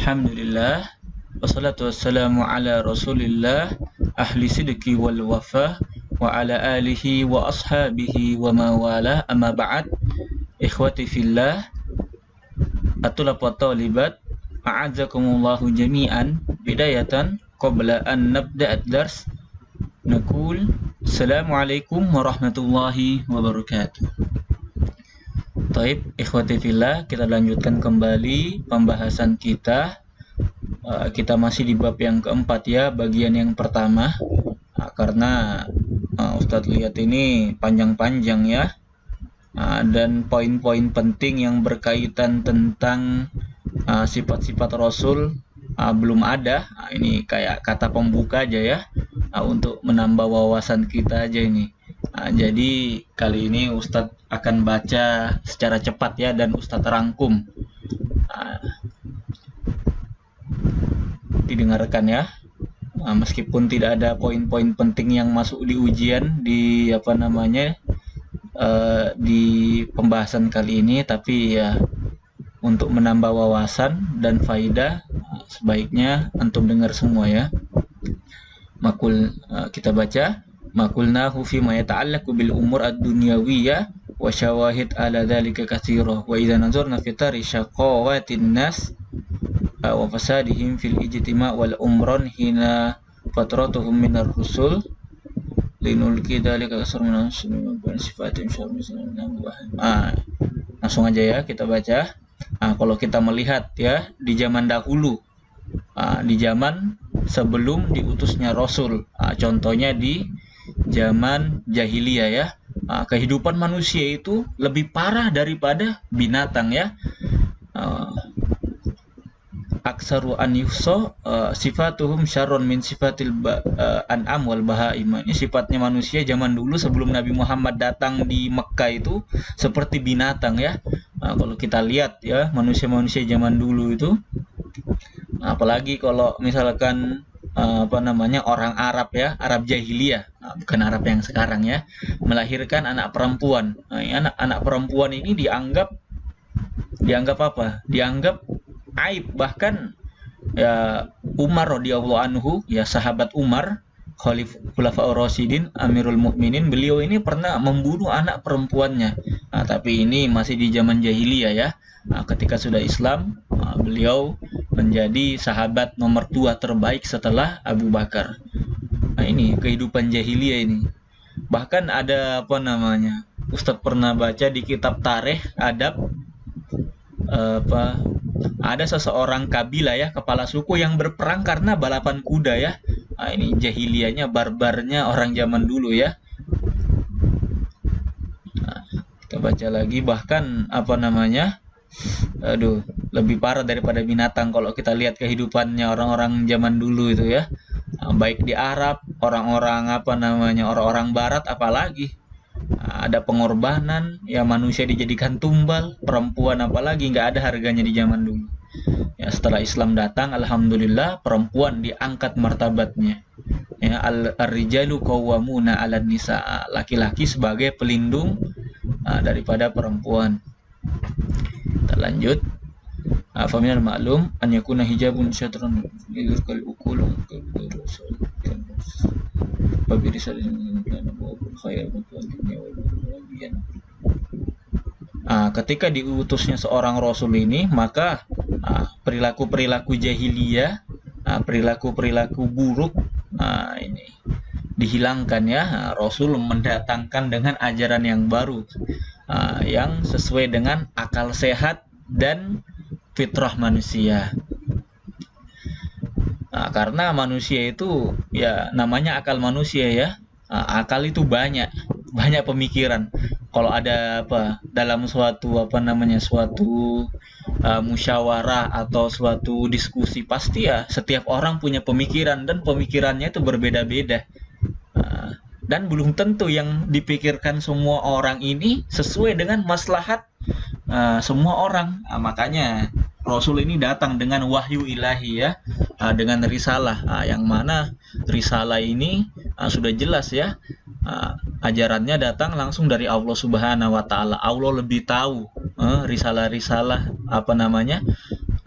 Alhamdulillah, wassalatu wassalamu ala rasulillah, ahli sidqi wal wafah, wa ala alihi wa ashabihi wa mawalah, amma ba'd. Ikhwati fillah, atulab wa talibat, a'adzakumullahu jami'an. Bidayatan, qabla an nabda'ad dars, nakul assalamualaikum warahmatullahi wabarakatuh. Taib, ikhwati fillah, kita lanjutkan kembali pembahasan kita. Kita masih di bab yang keempat ya, bagian yang pertama. Karena Ustadz lihat ini panjang-panjang ya, dan poin-poin penting yang berkaitan tentang sifat-sifat Rasul belum ada. Ini kayak kata pembuka aja ya, untuk menambah wawasan kita aja ini. Jadi kali ini Ustadz akan baca secara cepat ya, dan Ustadz rangkum. Didengarkan ya. Meskipun tidak ada poin-poin penting yang masuk di ujian di di pembahasan kali ini, tapi ya untuk menambah wawasan dan faidah, sebaiknya antum dengar semua ya. Kita baca. Makulnahu fi ma yata'allaqu bil umur ad-dunyawiyah wa syawahid ala dzalika katsirah wa idza nazarna fi tari syaqawatin nas wa fasadihim fil ijtima' wal umran hina fatratuhum minar rusul linulki dzalika kasar min sifatin langsung aja ya kita baca. Kalau kita melihat ya di zaman dahulu, di zaman sebelum diutusnya Rasul, contohnya di zaman jahiliyah ya, kehidupan manusia itu lebih parah daripada binatang ya. Aksaru an yuhsa sifatuhum syarrun min sifatil an'am wal bahaim. Ini sifatnya manusia zaman dulu sebelum Nabi Muhammad datang di Mekkah itu seperti binatang ya. Kalau kita lihat ya manusia-manusia zaman dulu itu, apalagi kalau misalkan orang Arab ya, Arab jahiliyah, bukan Arab yang sekarang ya, melahirkan anak perempuan. Anak perempuan ini dianggap apa? Dianggap aib. Bahkan ya Umar radhiyallahu anhu ya, sahabat Umar, Khulafaur Rasyidin, Amirul Mukminin, beliau ini pernah membunuh anak perempuannya. Tapi ini masih di zaman jahiliyah ya. Ketika sudah Islam, beliau menjadi sahabat nomor 2 terbaik setelah Abu Bakar. Ini kehidupan jahiliyah ini. Bahkan ada Ustadz pernah baca di kitab Tarikh Adab, ada seseorang kabilah ya, kepala suku yang berperang karena balapan kuda ya. Ini jahiliyahnya, barbarnya orang zaman dulu ya. Kita baca lagi, bahkan lebih parah daripada binatang kalau kita lihat kehidupannya orang-orang zaman dulu itu ya. Baik di Arab, orang-orang orang-orang barat, apalagi ada pengorbanan ya, manusia dijadikan tumbal, perempuan apalagi nggak ada harganya di zaman dulu ya. Setelah Islam datang, alhamdulillah perempuan diangkat martabatnya ya. Ar-rijalu qawwamuna 'alan nisa, laki-laki sebagai pelindung daripada perempuan. Kita lanjut. Faminal ma'lum an yakuna hijabun syatran yudrikal uqul ketika diutusnya seorang Rasul ini, maka perilaku-perilaku jahiliyah, perilaku-perilaku buruk ini dihilangkan ya. Rasul mendatangkan dengan ajaran yang baru, yang sesuai dengan akal sehat dan fitrah manusia. Karena manusia itu ya namanya akal manusia ya. Akal itu banyak pemikiran. Kalau ada dalam suatu musyawarah atau suatu diskusi, pasti ya setiap orang punya pemikiran, dan pemikirannya itu berbeda-beda. Dan belum tentu yang dipikirkan semua orang ini sesuai dengan maslahat semua orang. Makanya Rasul ini datang dengan wahyu ilahi ya, dengan risalah, yang mana risalah ini sudah jelas ya, ajarannya datang langsung dari Allah Subhanahu wa taala. Allah lebih tahu risalah-risalah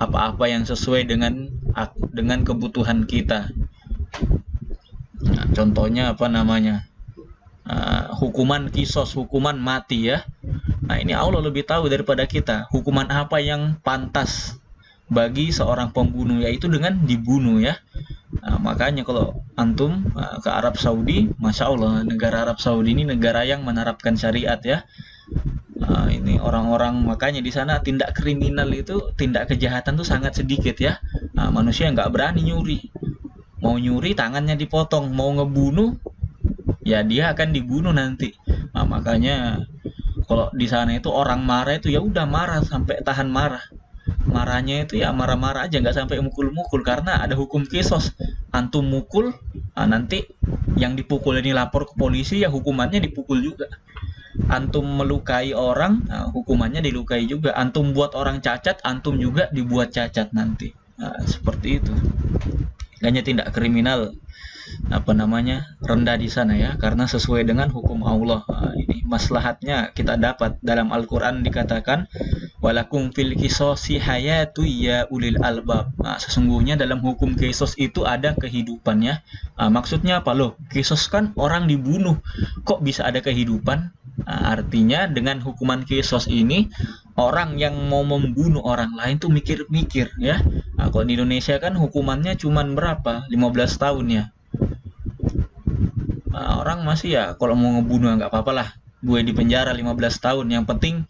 apa-apa yang sesuai dengan kebutuhan kita. Nah, contohnya apa namanya? Hukuman kisos, hukuman mati ya. Nah, ini Allah lebih tahu daripada kita. Hukuman apa yang pantas bagi seorang pembunuh, yaitu dengan dibunuh ya. Nah, makanya kalau antum ke Arab Saudi, Masya Allah, negara Arab Saudi ini negara yang menerapkan syariat ya. Ini orang-orang, makanya di sana tindak kriminal itu, tindak kejahatan tuh sangat sedikit ya. Manusia nggak berani nyuri. Mau nyuri tangannya dipotong, mau ngebunuh ya dia akan dibunuh nanti. Makanya kalau di sana itu orang marah itu ya udah marah sampai tahan marah. Marahnya itu ya marah-marah aja, nggak sampai mukul-mukul karena ada hukum kisos. Antum mukul, nanti yang dipukul ini lapor ke polisi ya hukumannya dipukul juga. Antum melukai orang, hukumannya dilukai juga. Antum buat orang cacat, antum juga dibuat cacat nanti. Seperti itu. Hanya tindak kriminal rendah di sana ya, karena sesuai dengan hukum Allah. Ini maslahatnya kita dapat dalam Al-Quran dikatakan walakum fil qisasi hayatu ya ulil albab. Sesungguhnya dalam hukum kisos itu ada kehidupan ya. Maksudnya apa loh? Kisos kan orang dibunuh, kok bisa ada kehidupan? Artinya dengan hukuman kisos ini orang yang mau membunuh orang lain tuh mikir-mikir ya. Kalau di Indonesia kan hukumannya cuman berapa? 15 tahun ya. Orang masih ya kalau mau ngebunuh nggak apa-apa lah, gue di penjara 15 tahun, yang penting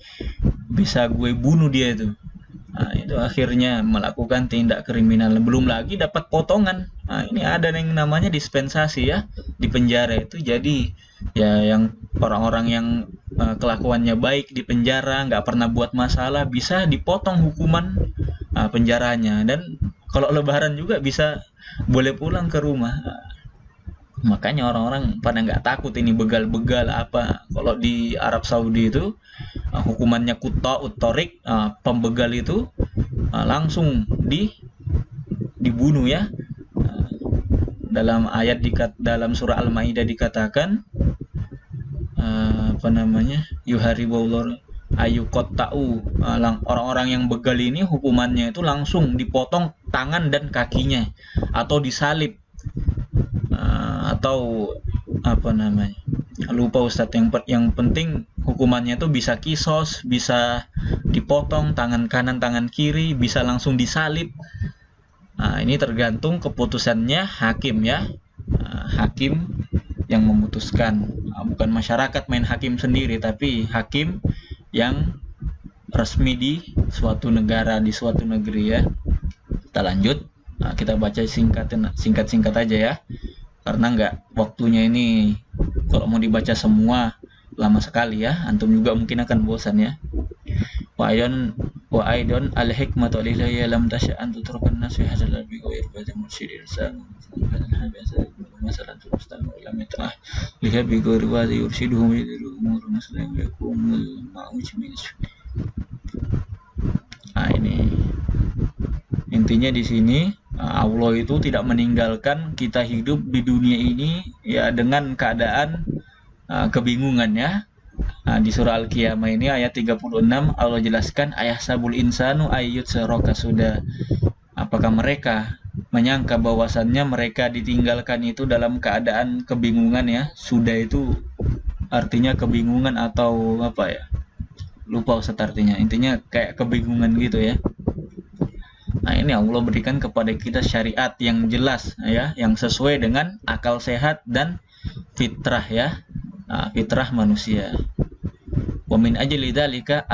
bisa gue bunuh dia itu. Itu akhirnya melakukan tindak kriminal, belum lagi dapat potongan. Ini ada yang namanya dispensasi ya di penjara itu. Jadi ya yang orang-orang yang kelakuannya baik di penjara, nggak pernah buat masalah, bisa dipotong hukuman penjaranya, dan kalau lebaran juga bisa boleh pulang ke rumah. Makanya orang-orang pada nggak takut ini begal-begal apa. Kalau di Arab Saudi itu hukumannya torik, pembegal itu langsung dibunuh ya. Dalam ayat dalam surah Al-Maidah dikatakan yuharibullah ayuqatta'u, orang-orang yang begal ini hukumannya itu langsung dipotong tangan dan kakinya atau disalib. Atau lupa Ustadz, yang penting hukumannya itu bisa kisos, bisa dipotong tangan kanan tangan kiri, bisa langsung disalib. Ini tergantung keputusannya hakim ya. Hakim yang memutuskan, bukan masyarakat main hakim sendiri, tapi hakim yang resmi di suatu negara, di suatu negeri ya. Kita lanjut, kita baca singkat-singkat aja ya, karena waktunya ini kalau mau dibaca semua lama sekali ya, antum juga mungkin akan bosan ya. Wa aidon al hikmatu lillahi lam tasha an tutrukan nas fi hadzal bi ghairi fadil mursyidin san masalan tustan lam ta'ah liha bi ghairi wa yurshiduhum ila umur muslim yakumul ma'uj min. Ini intinya di sini Allah itu tidak meninggalkan kita hidup di dunia ini ya dengan keadaan kebingungan ya. Di surah Al-Qiyamah ini ayat 36 Allah jelaskan ayahsabul insanu ayyut saraka sudah. Apakah mereka menyangka bahwasannya mereka ditinggalkan itu dalam keadaan kebingungan ya. Sudah itu artinya kebingungan atau apa ya? Lupa Ustaz artinya. Intinya kayak kebingungan gitu ya. Ini Allah berikan kepada kita syariat yang jelas ya, yang sesuai dengan akal sehat dan fitrah ya, fitrah manusia. Wa min ajli dzalika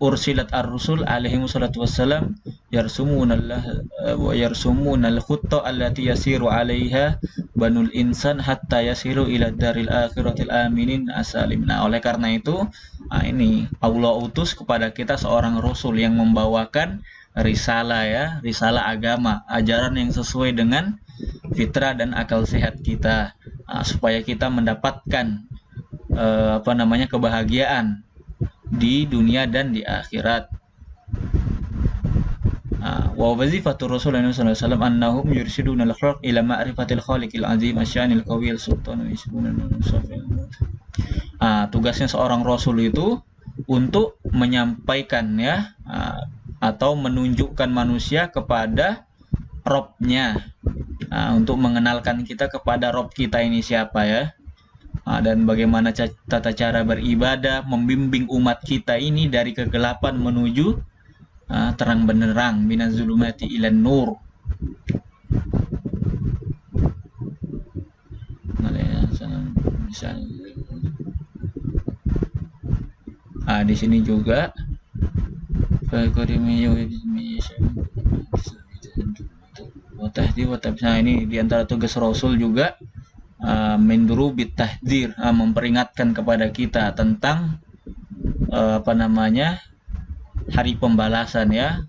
ursilat ar-rusul alaihi wassalatu wassalam yarsumunal khutta allati yasiru 'alaiha banul insan hatta yasiru ila daril akhiratil aminin asalim. Oleh karena itu ini Allah utus kepada kita seorang rasul yang membawakan risalah ya, risalah agama, ajaran yang sesuai dengan fitrah dan akal sehat kita, supaya kita mendapatkan kebahagiaan di dunia dan di akhirat. Wa wazifatur Rasulullah sallallahu alaihi wasallam annahum yurshiduna al-khalq ila ma'rifatil khaliqil azim asyanil qawiyil sultanul ismunul. Tugasnya seorang rasul itu untuk menyampaikan ya, atau menunjukkan manusia kepada Robnya, untuk mengenalkan kita kepada Rob kita ini siapa ya, dan bagaimana tata cara beribadah, membimbing umat kita ini dari kegelapan menuju terang benderang, minaz-zulumati ilan nur. Di sini juga nah ini diantara tugas Rasul juga menduru bitahdzir, memperingatkan kepada kita tentang hari pembalasan ya,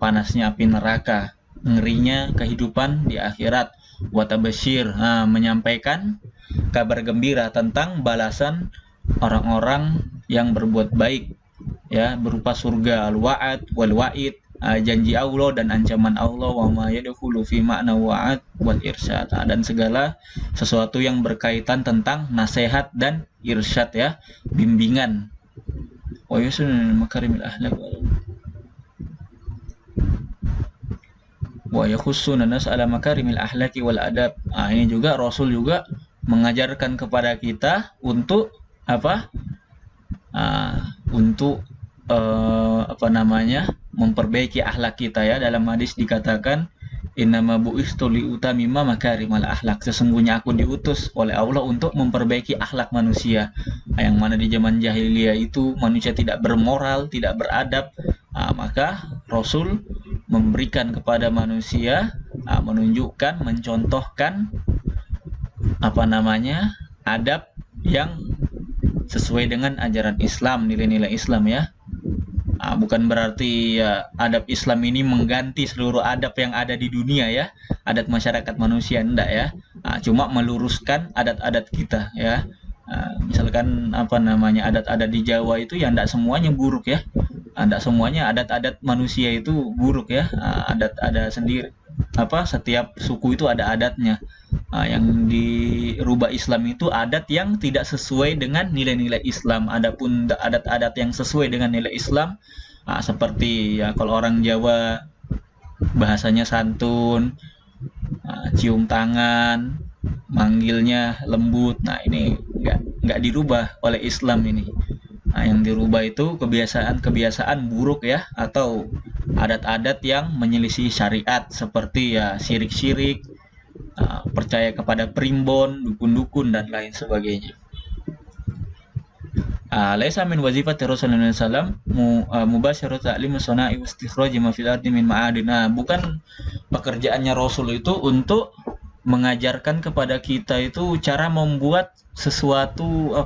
panasnya api neraka, ngerinya kehidupan di akhirat. Wa tabasyir, menyampaikan kabar gembira tentang balasan orang-orang yang berbuat baik ya, berupa surga, al-wa'ad wal wa'id, janji Allah dan ancaman Allah, wa ma yadkhulu fi ma'na wa'ad wal irsyad, dan segala sesuatu yang berkaitan tentang nasihat dan irsyad ya, bimbingan. Wa yusunul makarimil akhlaq wa yakhussuna nas ala makarimil akhlaqi wal adab. Ini juga Rasul juga mengajarkan kepada kita untuk memperbaiki akhlak kita ya. Dalam hadis dikatakan, innama bu'istu liutamima makarimal akhlak, sesungguhnya aku diutus oleh Allah untuk memperbaiki akhlak manusia. Yang mana di zaman jahiliyah itu manusia tidak bermoral, tidak beradab, maka Rasul memberikan kepada manusia, menunjukkan, mencontohkan adab yang sesuai dengan ajaran Islam, nilai-nilai Islam ya. Bukan berarti ya adab Islam ini mengganti seluruh adab yang ada di dunia ya, adat masyarakat manusia, enggak ya. Cuma meluruskan adat-adat kita ya. Misalkan adat-adat di Jawa itu ya enggak semuanya buruk ya. Enggak semuanya adat-adat manusia itu buruk ya. Ada sendiri setiap suku itu ada adatnya. Yang dirubah Islam itu adat yang tidak sesuai dengan nilai-nilai Islam. Adapun adat-adat yang sesuai dengan nilai Islam, seperti ya kalau orang Jawa bahasanya santun, cium tangan, manggilnya lembut. Nah ini nggak dirubah oleh Islam ini. Yang dirubah itu kebiasaan-kebiasaan buruk ya, atau adat-adat yang menyelisih syariat, seperti ya syirik-syirik, percaya kepada primbon, dukun-dukun dan lain sebagainya. Laisa min wazifati Rasulullah sallallahu alaihi wasallam mubasyaratu ta'lim sana'i wa istikhraj ma fil ardi min ma'adin. Bukan pekerjaannya Rasul itu untuk mengajarkan kepada kita itu cara membuat sesuatu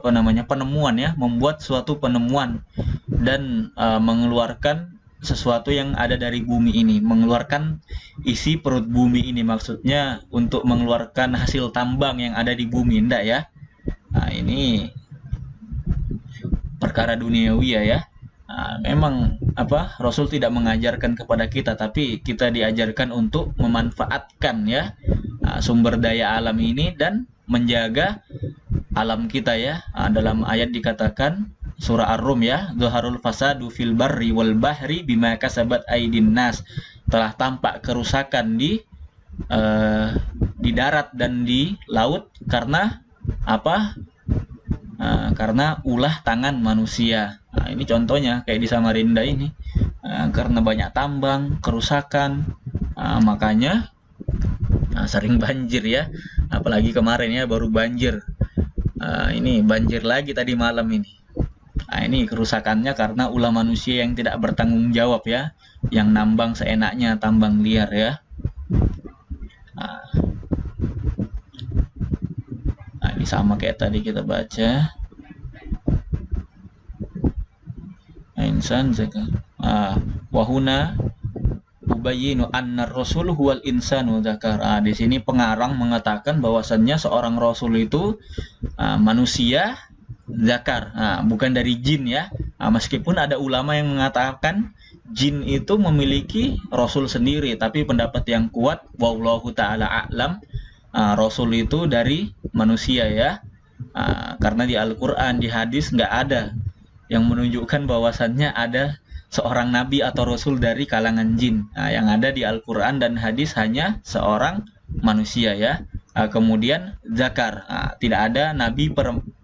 penemuan ya, membuat suatu penemuan dan mengeluarkan sesuatu yang ada dari bumi ini, mengeluarkan isi perut bumi ini, maksudnya untuk mengeluarkan hasil tambang yang ada di bumi, enggak ya. Ini perkara duniawi ya. Memang Rasul tidak mengajarkan kepada kita, tapi kita diajarkan untuk memanfaatkan ya sumber daya alam ini dan menjaga alam kita ya. Dalam ayat dikatakan surah Ar-Rum ya, zaharul fasadu fil barri wal bahri bima kasabat aydin nas, telah tampak kerusakan di darat dan di laut karena karena ulah tangan manusia. Ini contohnya kayak di Samarinda ini, karena banyak tambang, kerusakan, makanya sering banjir ya. Apalagi kemarin ya baru banjir. Ini banjir lagi tadi malam ini. Ini kerusakannya karena ulah manusia yang tidak bertanggung jawab ya, yang nambang seenaknya, tambang liar ya. Ini sama kayak tadi kita baca. Insan zakar. Wahuna ubayyinu anna ar-rasul huwal insanu zakar. Di sini pengarang mengatakan bahwasannya seorang rasul itu manusia zakar, bukan dari jin ya. Meskipun ada ulama yang mengatakan jin itu memiliki rasul sendiri, tapi pendapat yang kuat wallahu taala a'lam, rasul itu dari manusia ya. Karena di Al-Qur'an, di hadis nggak ada yang menunjukkan bahwasannya ada seorang nabi atau rasul dari kalangan jin. Nah, yang ada di Al-Qur'an dan hadis hanya seorang manusia ya. Kemudian zakar, tidak ada nabi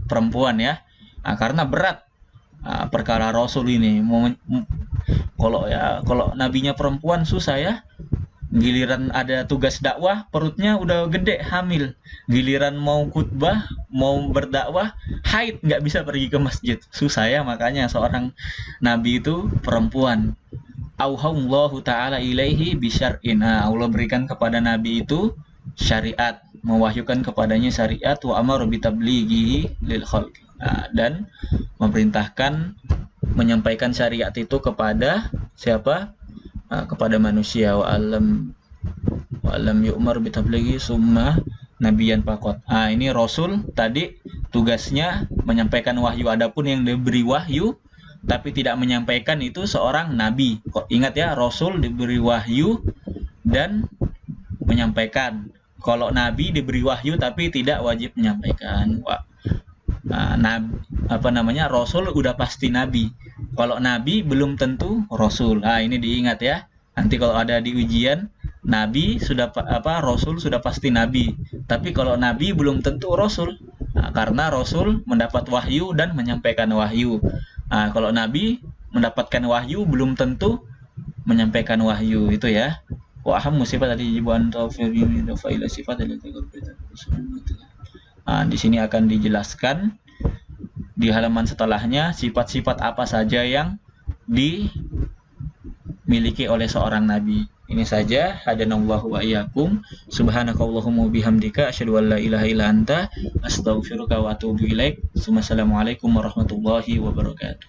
perempuan ya. Karena berat perkara rasul ini. Kalau nabinya perempuan susah ya. Giliran ada tugas dakwah, perutnya udah gede, hamil. Giliran mau khutbah, mau berdakwah, haid, nggak bisa pergi ke masjid. Susah ya, makanya seorang nabi itu perempuan. Auhallahu ta'ala ilaihi bisyar'in. Allah berikan kepada nabi itu syariat, mewahyukan kepadanya syariat, wa amara bitablighihi lil khalq. Dan memerintahkan menyampaikan syariat itu kepada siapa? Kepada manusia. Wa alam yu'mar bitablighi summa nabiyan faqat. Ini rasul tadi tugasnya menyampaikan wahyu. Adapun yang diberi wahyu tapi tidak menyampaikan itu seorang nabi. Ingat ya, rasul diberi wahyu dan menyampaikan. Kalau nabi diberi wahyu tapi tidak wajib menyampaikan. Rasul udah pasti nabi. Kalau nabi belum tentu rasul. Ini diingat ya. Nanti kalau ada di ujian, rasul sudah pasti nabi. Tapi kalau nabi belum tentu rasul. Karena rasul mendapat wahyu dan menyampaikan wahyu. Kalau nabi mendapatkan wahyu belum tentu menyampaikan wahyu, itu ya. Wa ahammu sifat al-ijiban tawfiqin ila sifat di sini akan dijelaskan di halaman setelahnya sifat-sifat apa saja yang dimiliki oleh seorang nabi. Ini saja. Hadanallahu wa iyyakum. Subhanakallahumma bihamdika asyhadu an la ilaha illa anta astaghfiruka wa atubu ilaik. Wassalamualaikum warahmatullahi wabarakatuh.